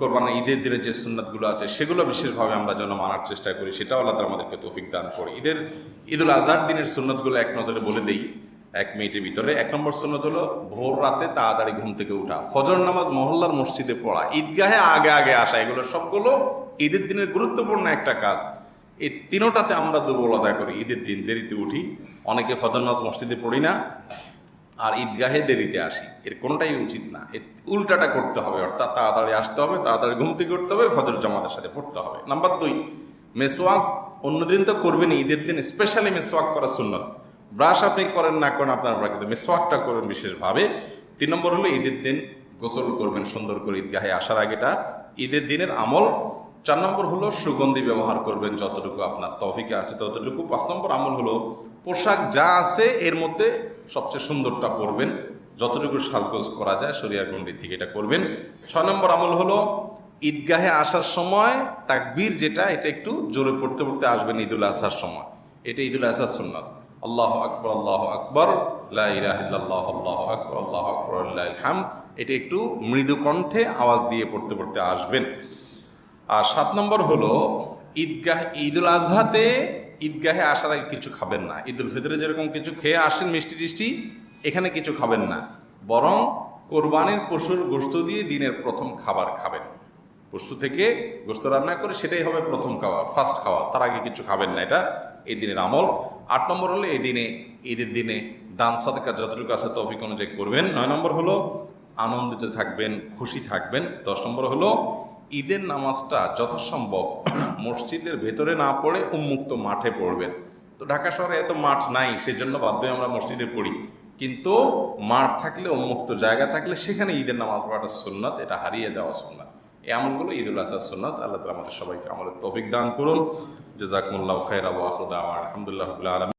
কোরবানি ঈদের দিনের যে সুন্নাতগুলো আছে সেগুলো বিশেষভাবে আমরা যেন মানার চেষ্টা করি, সেটাও আল্লাহ তাআলা আমাদেরকে তৌফিক দান করে। ঈদুল আজহার দিনের সুন্নাতগুলো এক নজরে বলে দেই 1 মিনিটের ভিতরে। 1 নম্বর সুন্নত হলো ভোর রাতে তাড়াতাড়ি ঘুম থেকে ওঠা, ফজর নামাজ মহল্লার মসজিদে পড়া, ঈদগাহে আগে আগে আসা, এগুলো সবগুলো ঈদের দিনের গুরুত্বপূর্ণ একটা কাজ। এই তিনোটাতে আমরা দুর্বলতা করি। ঈদের দিন দেরিতে উঠি, অনেকে ফজর নামাজ মসজিদে পড়ি না, আর ঈদগাহে দেরিতে আসি। এর কোনোটাই উচিত না, এর উল্টাটা করতে হবে, অর্থাৎ তাড়াতাড়ি আসতে হবে, তাড়াতাড়ি ঘুম থেকে উঠতে হবে, ফজর জামাতের সাথে পড়তে হবে। নাম্বার 2, মেসওয়াক অন্যদিন তো করবেন, ঈদের দিন স্পেশালি মেসওয়াক করা সুন্নত। ব্রাশ আপনি করেন না করেন আপনার, কিন্তু মেসওয়াকটা করবেন বিশেষভাবে। 3 নম্বর হলো ঈদের দিন গোসল করবেন সুন্দর করে ঈদগাহে আসার আগেটা ঈদের দিনের আমল। 4 নম্বর হলো সুগন্ধি ব্যবহার করবেন যতটুকু আপনার তৌফিকে আছে ততটুকু। 5 নম্বর আমল হলো পোশাক যা আছে এর মধ্যে সবচেয়ে সুন্দরটা পরবেন, যতটুকু সাজগোজ করা যায় শরিয়ার গণ্ডি থেকে এটা করবেন। 6 নম্বর আমল হলো ঈদগাহে আসার সময় তাকবীর যেটা, এটা একটু জোরে পড়তে পড়তে আসবেন ঈদুল আজহার সময়। এটা ঈদুল আজহার সুন্নাত। আল্লাহু আকবার, আল্লাহু আকবার, লা ইলাহা ইল্লাল্লাহ, আল্লাহু আকবার, আল্লাহু আকবার, লিল্লাহিল হামদ। এটা একটু মৃদু কণ্ঠে আওয়াজ দিয়ে পড়তে পড়তে আসবেন। আর 7 নম্বর হলো ঈদুল আজহাতে ঈদগাহে আসার আগে কিছু খাবেন না। ঈদুল ফিতরে যেরকম কিছু খেয়ে আসেন মিষ্টি টিষ্টি, এখানে কিছু খাবেন না, বরং কোরবানির পশুর গোশত দিয়ে দিনের প্রথম খাবার খাবেন। পশু থেকে গোশত রান্না করে সেটাই হবে প্রথম খাবার, ফার্স্ট খাওয়া, তার আগে কিছু খাবেন না। এটা এই দিনের আমল। 8 নম্বর হলো ঈদের দিনে দান সাদকা যতটুকু আছে তৌফিক অনুযায়ী করবেন। 9 নম্বর হলো আনন্দিত থাকবেন, খুশি থাকবেন। 10 নম্বর হলো ঈদের নামাজটা যথাসম্ভব মসজিদের ভেতরে না পড়ে উন্মুক্ত মাঠে পড়বেন। তো ঢাকা শহরে এত মাঠ নাই, সেজন্য বাধ্য হয়ে আমরা মসজিদে পড়ি, কিন্তু মাঠ থাকলে, উন্মুক্ত জায়গা থাকলে সেখানে ঈদের নামাজ পড়াটা সুন্নাত, এটা হারিয়ে যাওয়া সুন্নাত। এই আমলগুলো ঈদুল আজহার সুন্নাত। আল্লাহ তাআলা আমাদের সবাইকে আমলের তৌফিক দান করুন। জাযাকুমুল্লাহু খাইরান ওয়া আখিরু দাওয়ানা আলহামদুলিল্লাহি রাব্বিল আলামিন।